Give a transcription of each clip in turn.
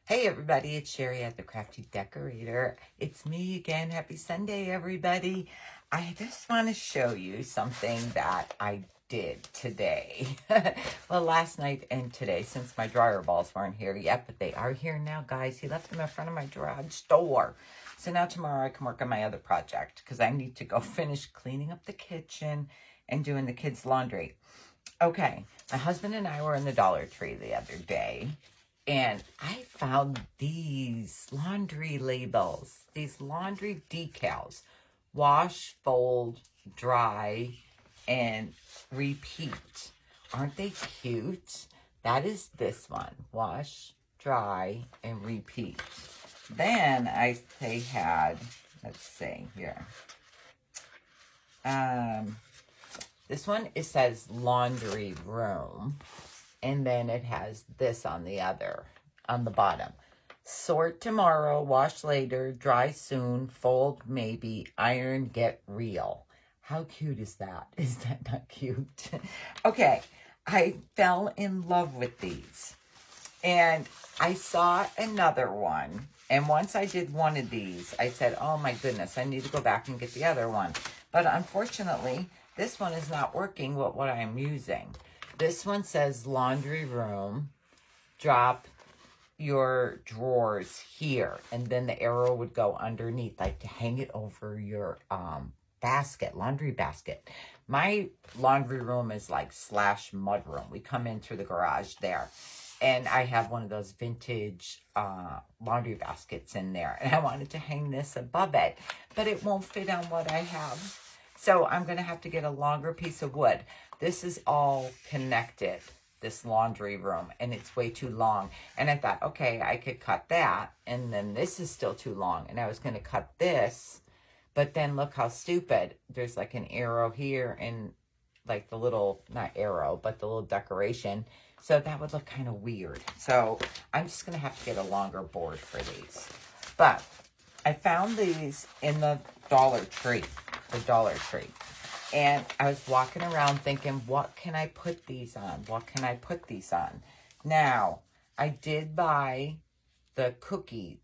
Hey everybody, it's Sherry at the Crafty Decorator. It's me again. Happy Sunday, everybody. I just want to show you something that I did today. Well, last night and today, since my dryer balls weren't here yet, but they are here now, guys. He left them in front of my garage door. So now tomorrow I can work on my other project because I need to go finish cleaning up the kitchen and doing the kids' laundry. Okay, my husband and I were in the Dollar Tree the other day. And I found these laundry labels, these laundry decals. Wash, fold, dry, and repeat. Aren't they cute? That is this one. Wash, dry, and repeat. Then they had, let's see here. This one, it says laundry room. And then it has this on the bottom. Sort tomorrow, wash later, dry soon, fold maybe, iron, get real. How cute is that? Is that not cute? Okay, I fell in love with these. And I saw another one. And once I did one of these, I said, oh my goodness, I need to go back and get the other one. But unfortunately, this one is not working with what I'm using. This one says laundry room, drop your drawers here. And then the arrow would go underneath, like to hang it over your laundry basket. My laundry room is like / mud room. We come in through the garage there. And I have one of those vintage laundry baskets in there. And I wanted to hang this above it, but it won't fit on what I have. So I'm going to have to get a longer piece of wood. This is all connected, this laundry room, and it's way too long. And I thought, okay, I could cut that, and then this is still too long. And I was going to cut this, but then look how stupid. There's like an arrow here and like the little, not arrow, but the little decoration. So that would look kind of weird. So I'm just going to have to get a longer board for these. But I found these in the Dollar Tree. And I was walking around thinking, what can I put these on? What can I put these on? Now, I did buy the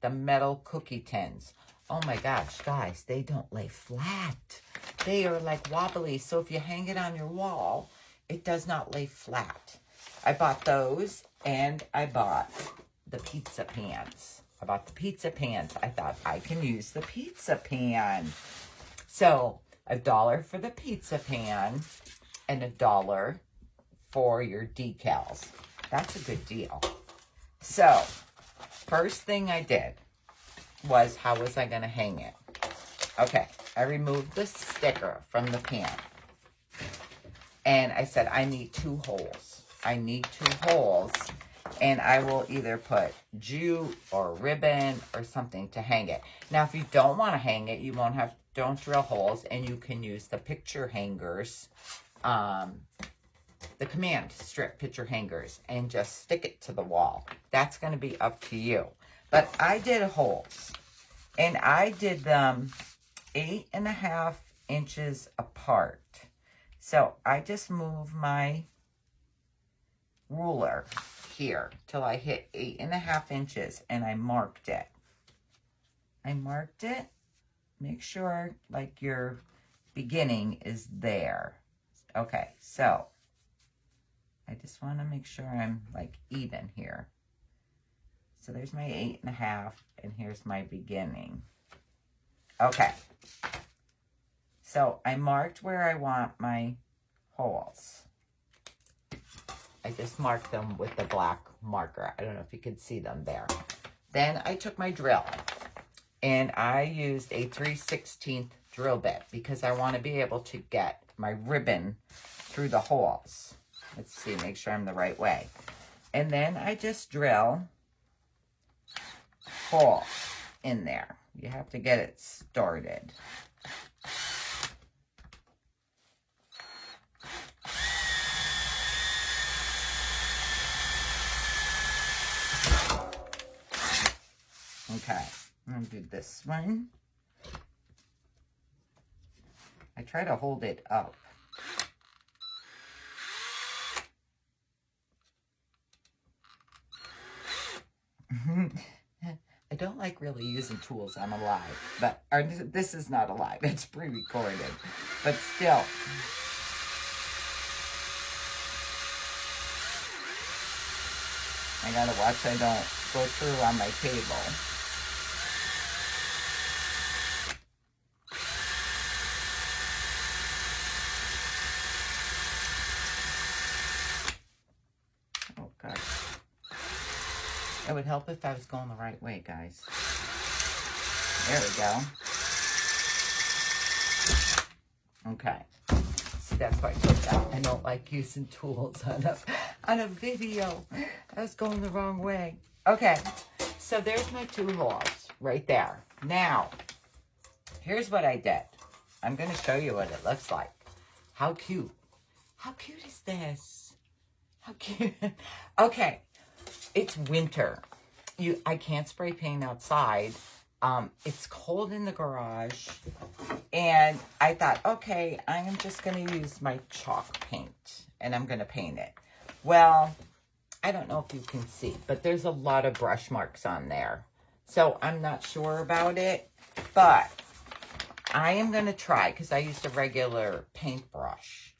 metal cookie tins. Oh my gosh, guys, they don't lay flat. They are like wobbly. So if you hang it on your wall, it does not lay flat. I bought those, and I bought the pizza pans. I thought I can use the pizza pan. So $1 for the pizza pan and $1 for your decals. That's a good deal. So first thing I did was, how was I going to hang it? Okay, I removed the sticker from the pan. And I said, I need 2 holes. And I will either put jute or ribbon or something to hang it. Now, if you don't want to hang it, don't drill holes, and you can use the picture hangers, the command strip picture hangers, and just stick it to the wall. That's going to be up to you. But I did holes, and I did them 8.5 inches apart. So I just move my ruler here till I hit 8.5 inches, and I marked it. Make sure like your beginning is there. Okay, so I just want to make sure I'm like even here. So there's my 8.5, and here's my beginning. Okay, so I marked where I want my holes. I just marked them with the black marker. I don't know if you can see them there. Then I took my drill, and I used a 3/16 drill bit because I want to be able to get my ribbon through the holes. Let's see, make sure I'm the right way. And then I just drill hole in there. You have to get it started. Okay, I'm going to do this one. I try to hold it up. don't like really using tools. I'm alive, but this is not alive. It's pre-recorded, but still. I gotta watch I don't go through on my table. Oh, God. It would help if I was going the right way, guys. There we go. Okay. See, that's why I took that. I don't like using tools on a video. I was going the wrong way. Okay. So there's my 2 holes right there. Now, here's what I did. I'm going to show you what it looks like. How cute. How cute is this? How cute. Okay. It's winter. I can't spray paint outside. It's cold in the garage. And I thought, okay, I am just going to use my chalk paint. And I'm going to paint it. Well, I don't know if you can see, but there's a lot of brush marks on there. So I'm not sure about it. But I am going to try, because I used a regular paintbrush.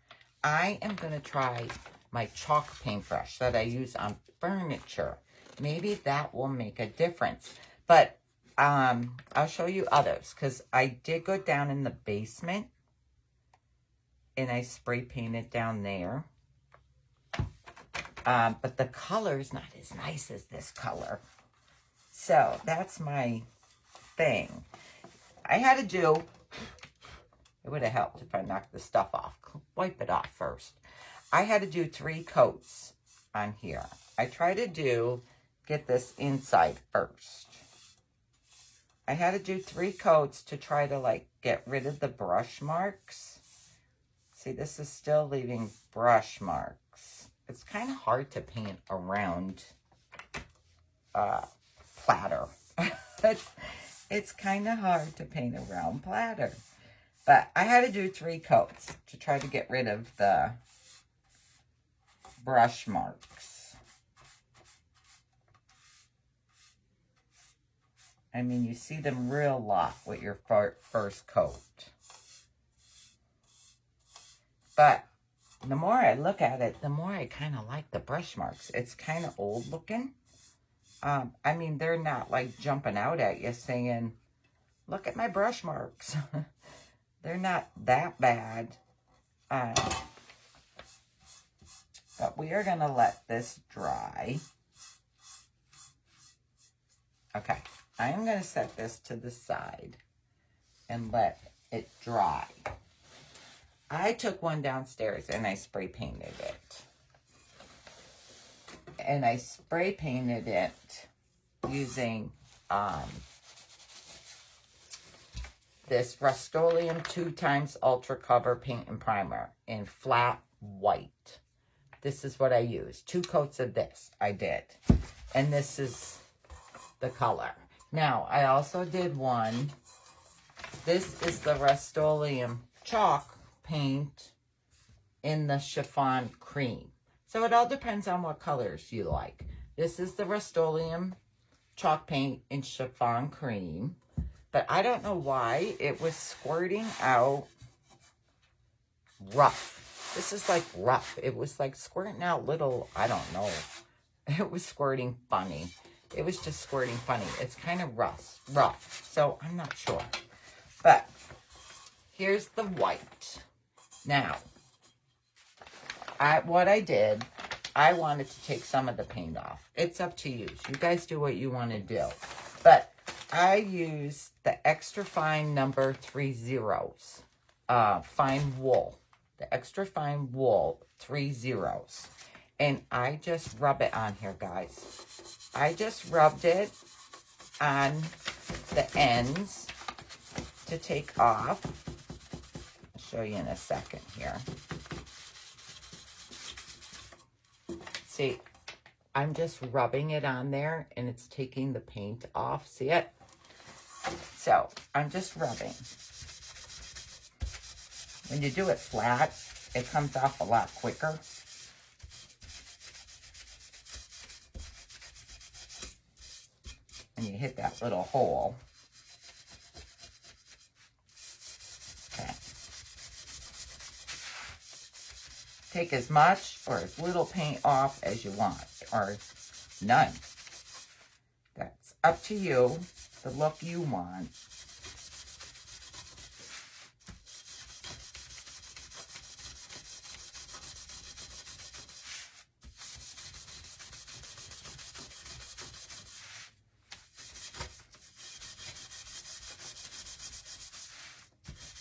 I am going to try my chalk paintbrush that I use on furniture. Maybe that will make a difference. But I'll show you others, because I did go down in the basement and I spray painted down there. But the color is not as nice as this color. So that's my thing. I had to do, it would have helped if I knocked the stuff off. Wipe it off first. I had to do 3 coats on here. I try to get this inside first. I had to do 3 coats to try to like get rid of the brush marks. See, this is still leaving brush marks. It's kind of hard to paint around platter. It's kind of hard to paint around platter. But I had to do 3 coats to try to get rid of the brush marks. I mean, you see them real lot with your first coat. But the more I look at it, the more I kind of like the brush marks. It's kind of old looking. I mean, they're not like jumping out at you saying, look at my brush marks. They're not that bad. But we are going to let this dry. Okay. I am going to set this to the side and let it dry. I took one downstairs and I spray painted it. And I spray painted it using this Rust-Oleum 2x Ultra Cover Paint and Primer in flat white. This is what I used. 2 coats of this I did. And this is the color. Now, I also did one. This is the Rust-Oleum chalk paint in the chiffon cream. So it all depends on what colors you like. This is the Rust-Oleum chalk paint in chiffon cream. But I don't know why it was squirting out rough. This is like rough. It was like squirting out little, I don't know. It was squirting funny. It was just squirting funny. It's kind of rough. So I'm not sure. But here's the white. Now, what I did, I wanted to take some of the paint off. It's up to you. You guys do what you want to do. But I used the extra fine number 30, fine wool. The extra fine wool 30. And I just rub it on here, guys. I just rubbed it on the ends to take off. I'll show you in a second here. See, I'm just rubbing it on there and it's taking the paint off. See it? So I'm just rubbing. When you do it flat, it comes off a lot quicker. and you hit that little hole. Okay. Take as much or as little paint off as you want, or none. That's up to you, the look you want.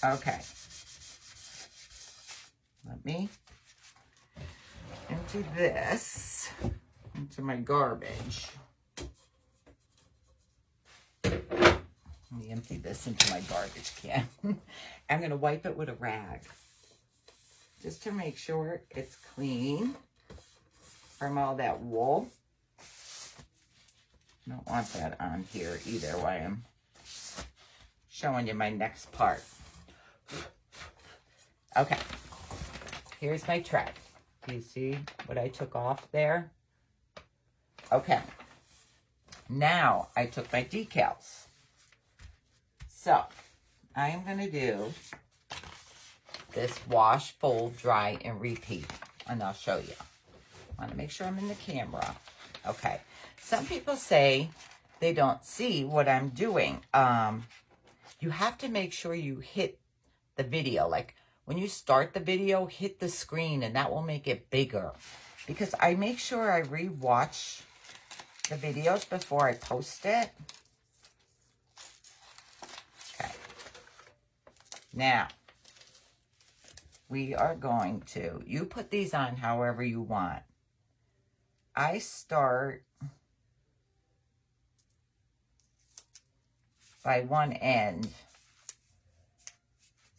Okay. Let me empty this into my garbage. Let me empty this into my garbage can. I'm going to wipe it with a rag just to make sure it's clean from all that wool. Don't want that on here either while I'm showing you my next part. Okay, here's my tray. Do you see what I took off there? Okay, now I took my decals. So, I am going to do this wash, fold, dry, and repeat. And I'll show you. I want to make sure I'm in the camera. Okay. Some people say they don't see what I'm doing. You have to make sure you hit the video. Like, when you start the video, hit the screen, and that will make it bigger. Because I make sure I re-watch the videos before I post it. Okay. Now, we are going to, you put these on however you want. I start by one end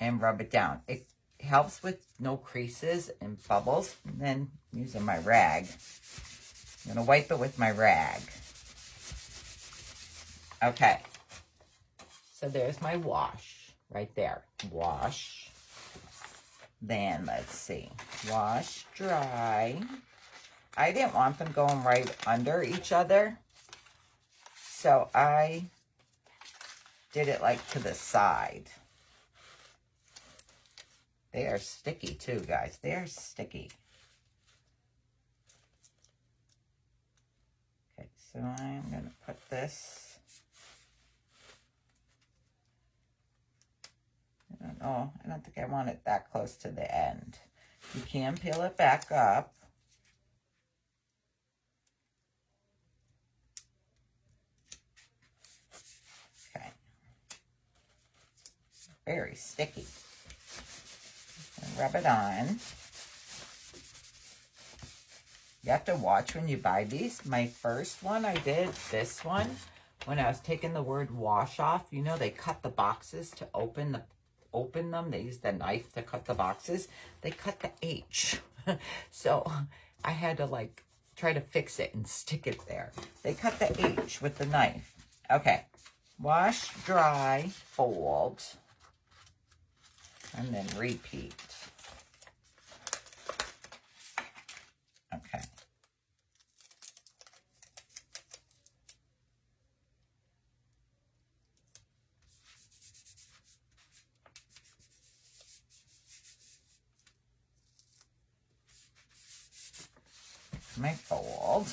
and rub it down. It helps with no creases and bubbles. And then using my rag, I'm going to wipe it with my rag. Okay. So there's my wash right there. Wash. Then let's see. Wash, dry. I didn't want them going right under each other. So I did it like to the side. They are sticky too, guys. They are sticky. Okay, so I'm going to put this. I don't think I want it that close to the end. You can peel it back up. Okay. Very sticky. And rub it on. You have to watch when you buy these. My first one, I did this one. When I was taking the word wash off, you know, they cut the boxes to open them. They used the knife to cut the boxes. They cut the H. So I had to like try to fix it and stick it there. They cut the H with the knife. Okay. Wash, dry, fold, and then repeat. Okay. My fold.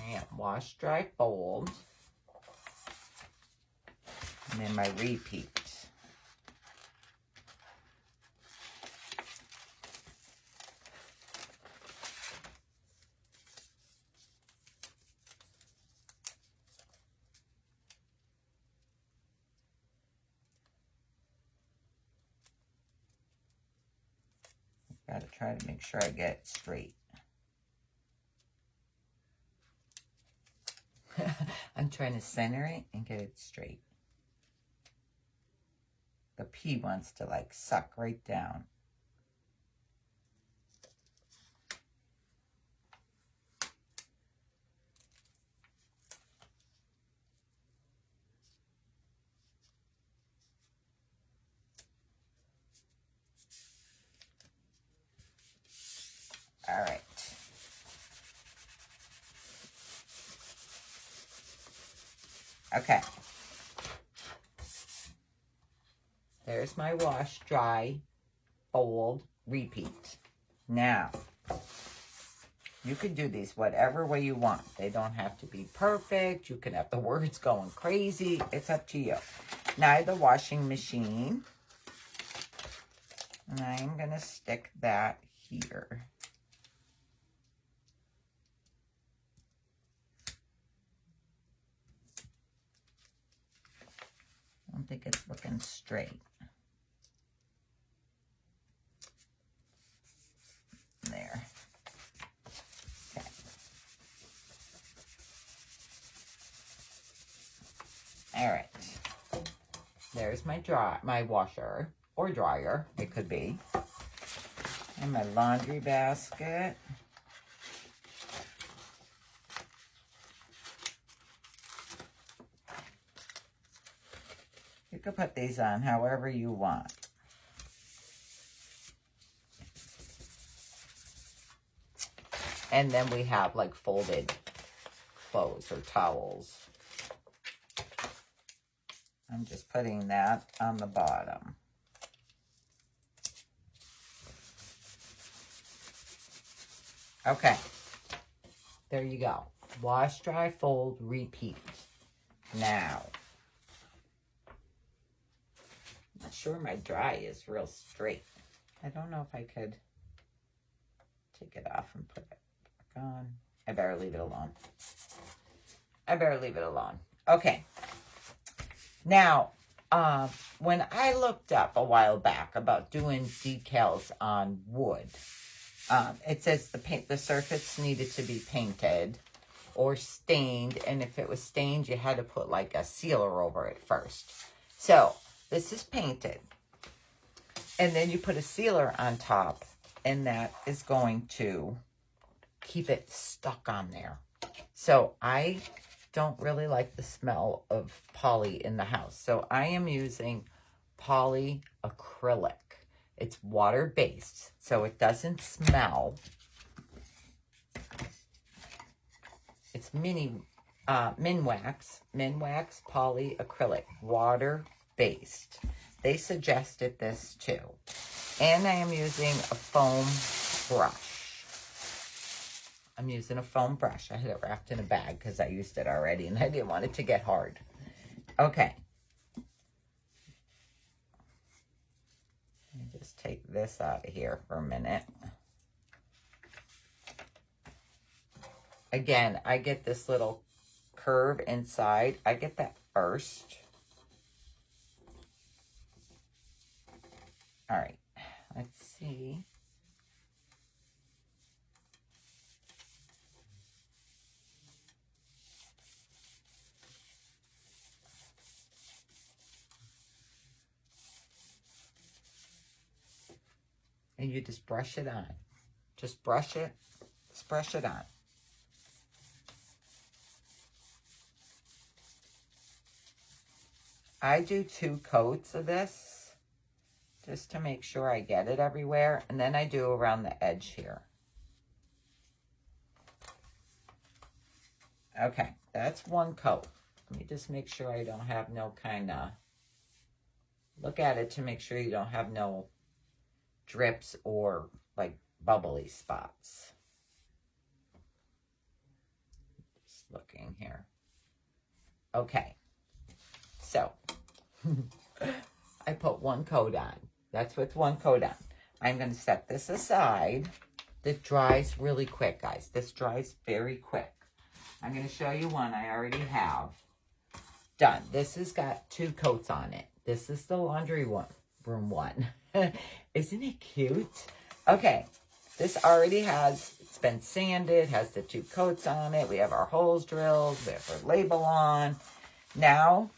And wash, dry, fold. And then my repeat. Gotta try to make sure I get it straight. I'm trying to center it and get it straight. The P wants to like suck right down. All right. Okay. There's my wash, dry, fold, repeat. Now, you can do these whatever way you want. They don't have to be perfect. You can have the words going crazy. It's up to you. Now I have the washing machine. And I'm going to stick that here. I don't think it's looking straight. There. Okay. All right. There's my washer or dryer, it could be. And my laundry basket. You could put these on however you want. And then we have like folded clothes or towels. I'm just putting that on the bottom. Okay. There you go. Wash, dry, fold, repeat. Now. I'm not sure my dry is real straight. I don't know if I could take it off and put it back on. I better leave it alone. I better leave it alone. Okay. Now, when I looked up a while back about doing decals on wood, it says the surface needed to be painted or stained, and if it was stained, you had to put like a sealer over it first. So, this is painted, and then you put a sealer on top, and that is going to keep it stuck on there. So, I don't really like the smell of poly in the house. So I am using polyacrylic. It's water-based, so it doesn't smell. It's Minwax polyacrylic, water-based. They suggested this too. And I am using a foam brush. I'm using a foam brush. I had it wrapped in a bag because I used it already and I didn't want it to get hard. Okay. Let me just take this out of here for a minute. Again, I get this little curve inside. I get that first. All right. Let's see. And you just brush it on. Just brush it. Just brush it on. I do 2 coats of this just to make sure I get it everywhere. And then I do around the edge here. Okay, that's 1 coat. Let me just make sure I don't have no kind of... Look at it to make sure you don't have no drips or like bubbly spots. Just looking here. Okay. So, I put 1 coat on. That's what's 1 coat on. I'm going to set this aside. It dries really quick, guys. This dries very quick. I'm going to show you one I already have done. This has got 2 coats on it. This is the laundry room one. Isn't it cute? Okay, this already has, it's been sanded, has the 2 coats on it. We have our holes drilled, we have our label on. Now,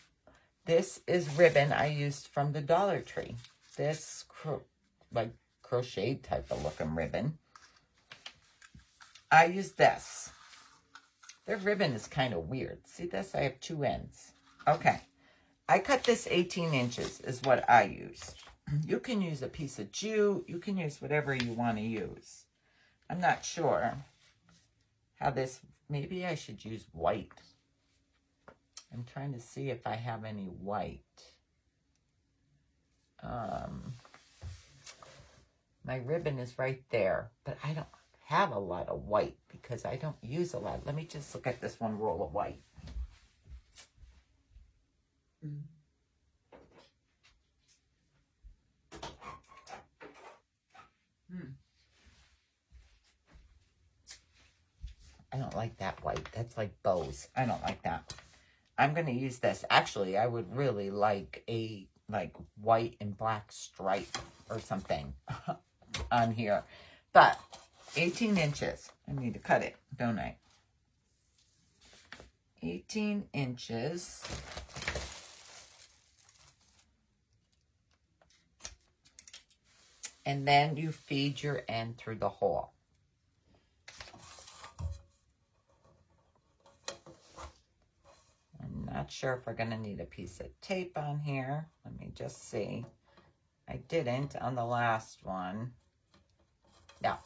this is ribbon I used from the Dollar Tree. This, like, crochet type of looking ribbon. I use this. The ribbon is kind of weird. See this? I have 2 ends. Okay. I cut this 18 inches is what I use. You can use a piece of jute. You can use whatever you want to use. I'm not sure how this, maybe I should use white. I'm trying to see if I have any white. My ribbon is right there, but I don't have a lot of white because I don't use a lot. Let me just look at this one roll of white. I don't like that white. That's like bows. I don't like that. I'm going to use this. Actually, I would really like a white and black stripe or something on here. But 18 inches. I need to cut it, don't I? 18 inches. And then you feed your end through the hole. I'm not sure if we're going to need a piece of tape on here. Let me just see. I didn't on the last one. No.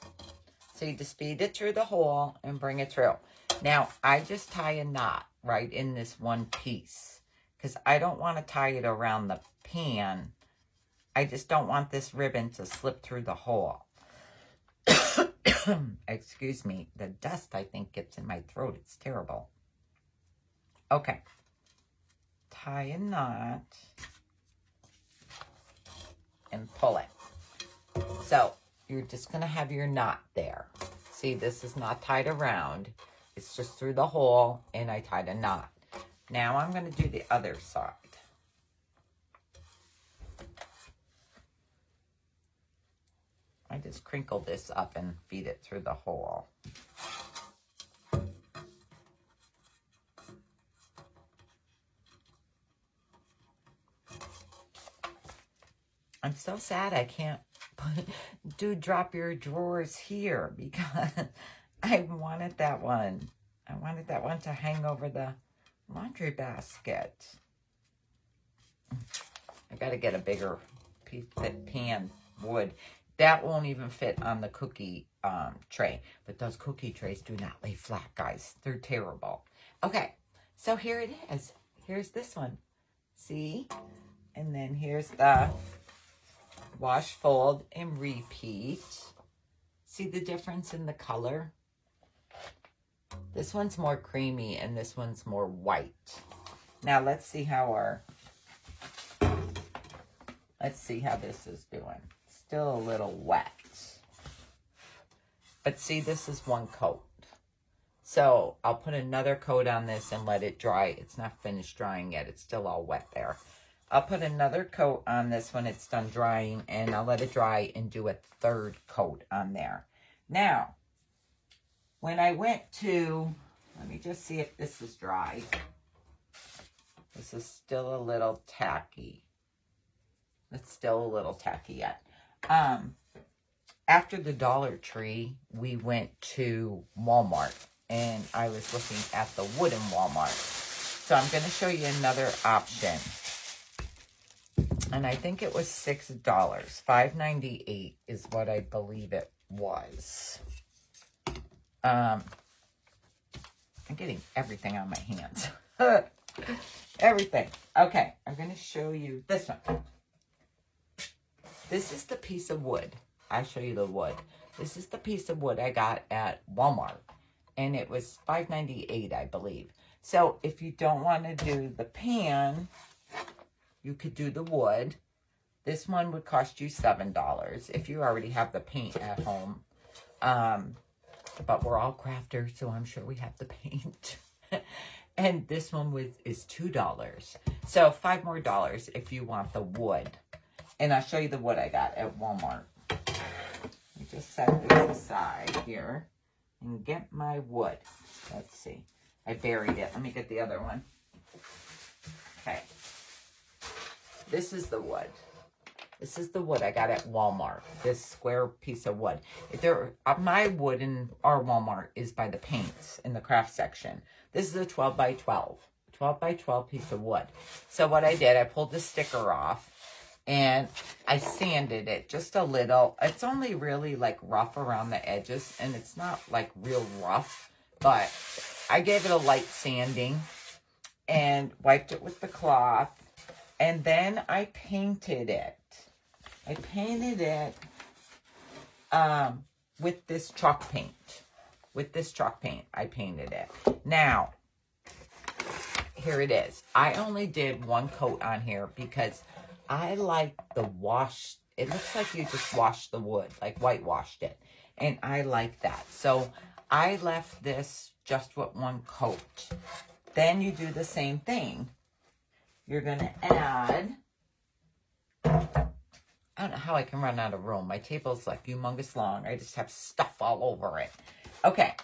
So you just feed it through the hole and bring it through. Now, I just tie a knot right in this one piece because I don't want to tie it around the pan. I just don't want this ribbon to slip through the hole. Excuse me. The dust, I think, gets in my throat. It's terrible. Okay. Tie a knot and pull it. So, you're just going to have your knot there. See, this is not tied around. It's just through the hole, and I tied a knot. Now, I'm going to do the other side. I just crinkle this up and feed it through the hole. I'm so sad I can't drop your drawers here because I wanted that one. I wanted that one to hang over the laundry basket. I got to get a bigger pan wood. That won't even fit on the cookie tray. But those cookie trays do not lay flat, guys. They're terrible. Okay, so here it is. Here's this one. See? And then here's the wash, fold, and repeat. See the difference in the color? This one's more creamy and this one's more white. Now let's see how this is doing. Still a little wet. But see, this is one coat. So I'll put another coat on this and let it dry. It's not finished drying yet. It's still all wet there. I'll put another coat on this when it's done drying, and I'll let it dry and do a third coat on there. Now, when I went to, let me just see if this is dry. This is still a little tacky. It's still a little tacky yet. After the Dollar Tree, we went to Walmart, and I was looking at the wooden Walmart. So I'm going to show you another option. And I think it was $6. $5.98 is what I believe it was. I'm getting everything on my hands. Everything. Okay, I'm going to show you this one. This is the piece of wood. I'll show you the wood. This is the piece of wood I got at Walmart. And it was $5.98, I believe. So if you don't want to do the pan, you could do the wood. This one would cost you $7 if you already have the paint at home. But we're all crafters, so I'm sure we have the paint. And this one is $2. So $5 more if you want the wood. And I'll show you the wood I got at Walmart. Let me just set this aside here and get my wood. Let's see. I buried it. Let me get the other one. Okay. This is the wood. This is the wood I got at Walmart. This square piece of wood. My wood in our Walmart is by the paints in the craft section. This is a 12 by 12. 12 by 12 piece of wood. So what I did, I pulled the sticker off. And I sanded it just a little. It's only really like rough around the edges, and it's not like real rough, but I gave it a light sanding and wiped it with the cloth. And then I painted it. I painted it with this chalk paint. With this chalk paint, I painted it. Now, here it is. I only did one coat on here because I like the wash. It looks like you just washed the wood, like whitewashed it. And I like that. So I left this just with one coat. Then you do the same thing. You're going to add, I don't know how I can run out of room. My table's like humongous long. I just have stuff all over it. Okay,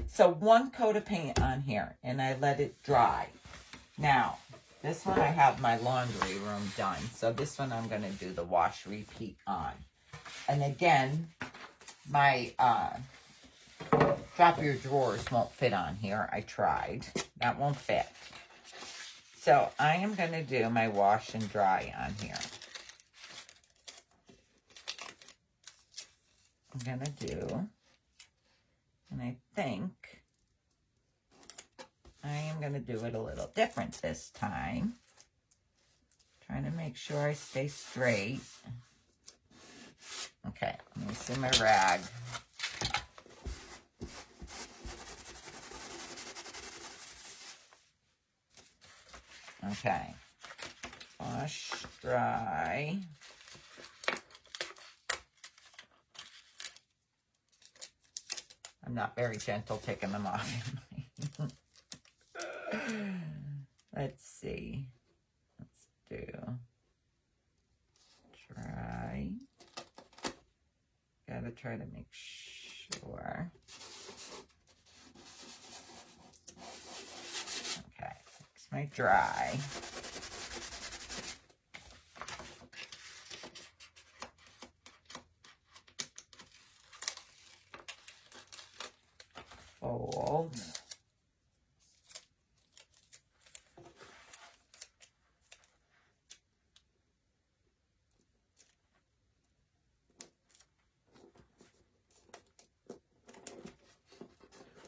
so one coat of paint on here, and I let it dry. Now, this one I have my laundry room done. So this one I'm going to do the wash repeat on. And again, my drop your drawers won't fit on here. I tried. That won't fit. So I am going to do my wash and dry on here. I'm going to do, and I think I am going to do it a little different this time. Trying to make sure I stay straight. Okay, let me see my rag. Okay, wash, dry. I'm not very gentle taking them off. Let's see. Let's do dry. Gotta try to make sure. Okay, fix my dry. Fold.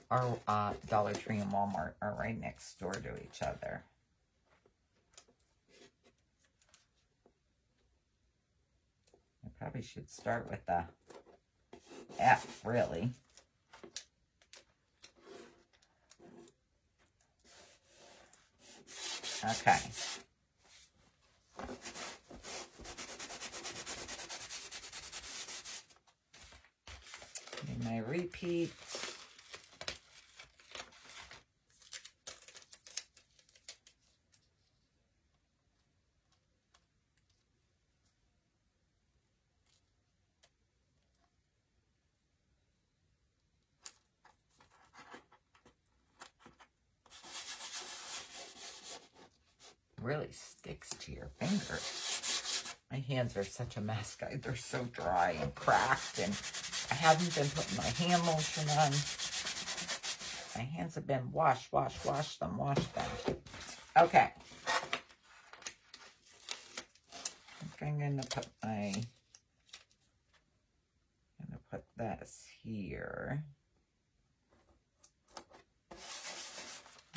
Our Dollar Tree and Walmart are right next door to each other. I probably should start with the F, really. Okay. And my repeat. Really sticks to your fingers. My hands are such a mess, guys. They're so dry and cracked, and I haven't been putting my hand lotion on. My hands have been wash them. Okay. I think I'm gonna put this here.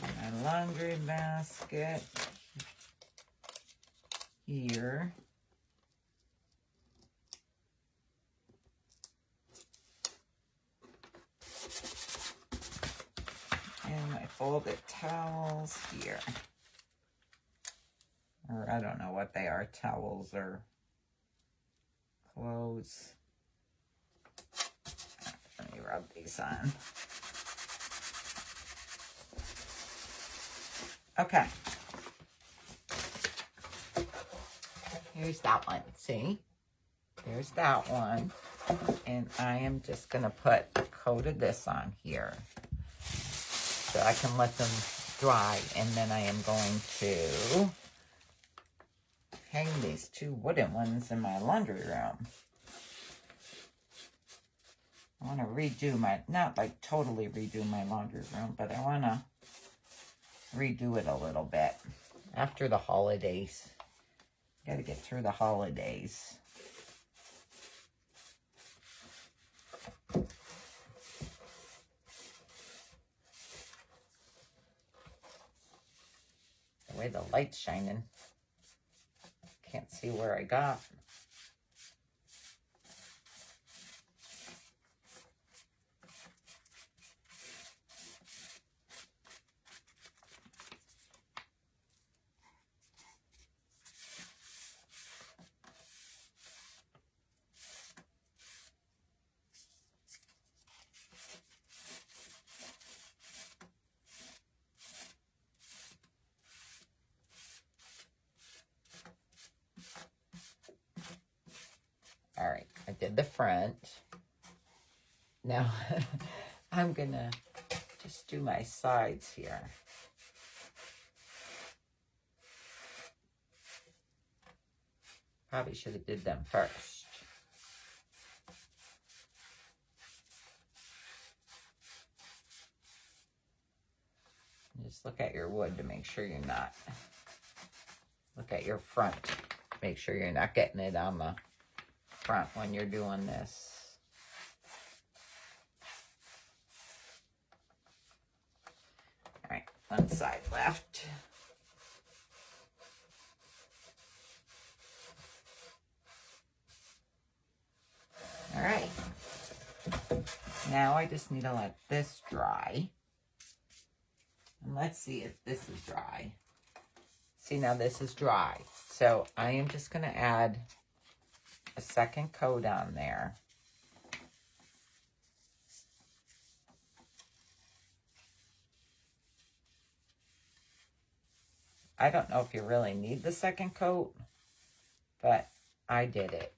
My laundry basket here. And my folded towels here. Or I don't know what they are, towels or clothes. Let me rub these on. Okay. Here's that one. See? There's that one. And I am just going to put a coat of this on here. So I can let them dry. And then I am going to hang these two wooden ones in my laundry room. I want to redo my, not like totally redo my laundry room, but I want to redo it a little bit after the holidays. Got to get through the holidays. The way the light's shining. Can't see where I got. All right, I did the front. Now, I'm going to just do my sides here. Probably should have did them first. Just look at your wood to make sure you're not. Look at your front. Make sure you're not getting it on the front when you're doing this. All right, one side left. All right. Now I just need to let this dry. And let's see if this is dry. See, now this is dry. So I am just going to add a second coat on there. I don't know if you really need the second coat, but I did it.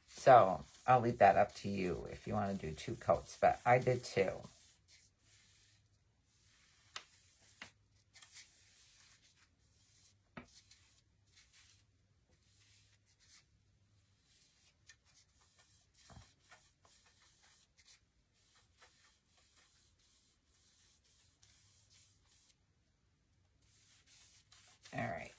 So I'll leave that up to you if you want to do 2 coats, but I did 2. All right.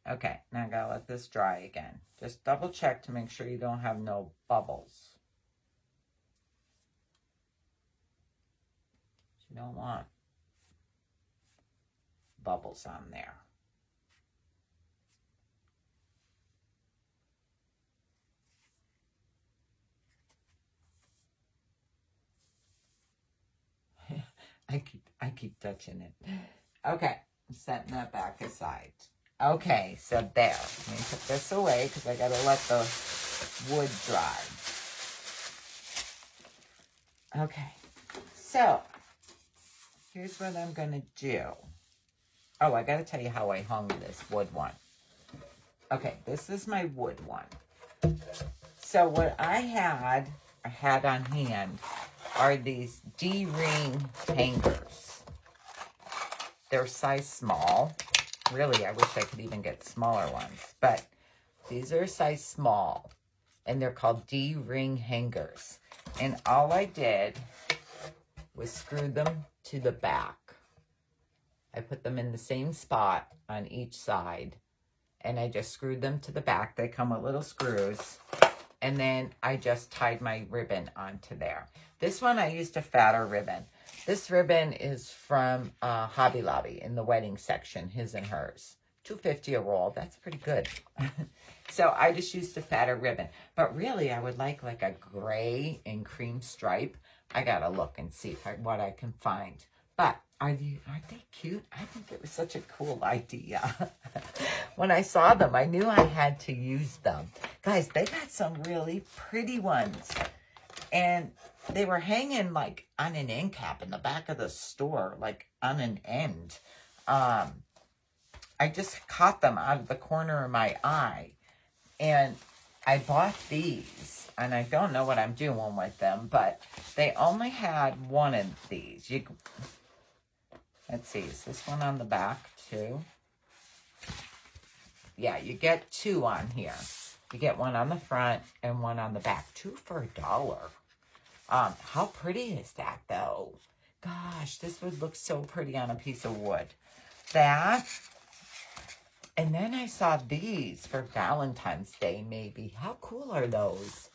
Okay, now I gotta let this dry again. Just double check to make sure you don't have no bubbles. You don't want bubbles on there. I keep touching it. Okay, I'm setting that back aside. Okay, so there. Let me put this away because I gotta let the wood dry. Okay, so here's what I'm gonna do. Oh, I gotta tell you how I hung this wood one. Okay, this is my wood one. So what I had on hand are these D-ring hangers. They're size small. Really, I wish I could even get smaller ones, but these are size small, and they're called D-ring hangers. And all I did was screw them to the back. I put them in the same spot on each side, and I just screwed them to the back. They come with little screws, and then I just tied my ribbon onto there. This one I used a fatter ribbon. This ribbon is from Hobby Lobby in the wedding section, his and hers. $2.50 a roll. That's pretty good. So I just used a fatter ribbon. But really, I would like a gray and cream stripe. I got to look and see what I can find. But aren't they cute? I think it was such a cool idea. When I saw them, I knew I had to use them. Guys, they got some really pretty ones. And they were hanging like on an end cap in the back of the store, like on an end. I just caught them out of the corner of my eye. And I bought these. And I don't know what I'm doing with them, but they only had one of these. Let's see, is this one on the back too? Yeah, you get 2 on here. You get one on the front and one on the back. 2 for $1. How pretty is that, though? Gosh, this would look so pretty on a piece of wood. That. And then I saw these for Valentine's Day, maybe. How cool are those?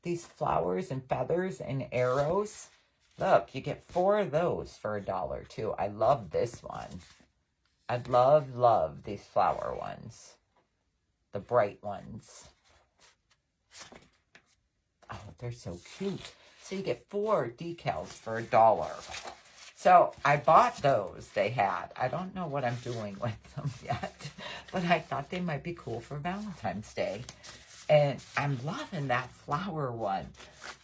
These flowers and feathers and arrows. Look, you get 4 of those for $1 too. I love this one. I love these flower ones. The bright ones. Oh, they're so cute. So you get 4 decals for $1. So I bought those they had. I don't know what I'm doing with them yet, but I thought they might be cool for Valentine's Day. And I'm loving that flower one.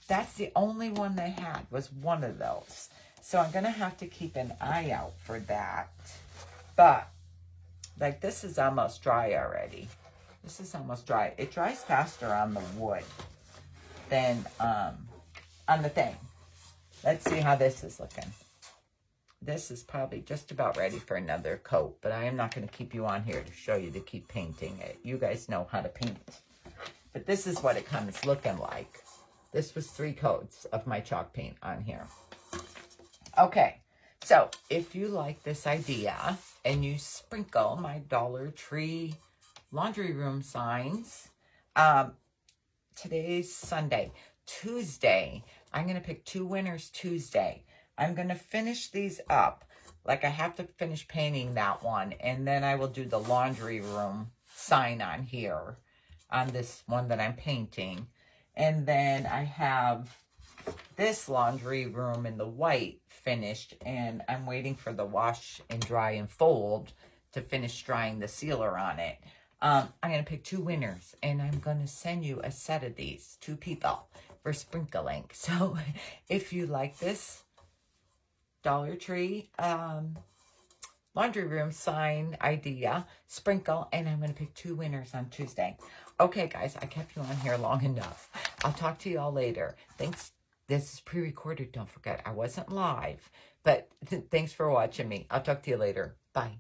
That's the only one they had, was one of those. So I'm going to have to keep an eye out for that. But, like, this is almost dry already. This is almost dry. It dries faster on the wood than on the thing. Let's see how this is looking. This is probably just about ready for another coat, but I am not going to keep you on here to show you to keep painting it. You guys know how to paint. But this is what it comes looking like. This was 3 coats of my chalk paint on here. Okay, so if you like this idea and you sprinkle my Dollar Tree laundry room signs, today's Sunday. Tuesday, I'm going to pick 2 winners Tuesday. I'm going to finish these up. Like, I have to finish painting that one, and then I will do the laundry room sign on here, on this one that I'm painting. And then I have this laundry room in the white finished, and I'm waiting for the wash and dry and fold to finish drying the sealer on it. I'm going to pick 2 winners, and I'm going to send you a set of these, 2 people, for sprinkling. So if you like this Dollar Tree laundry room sign idea, sprinkle, and I'm going to pick 2 winners on Tuesday. Okay, guys, I kept you on here long enough. I'll talk to you all later. Thanks. This is pre-recorded, don't forget. I wasn't live, but thanks for watching me. I'll talk to you later. Bye.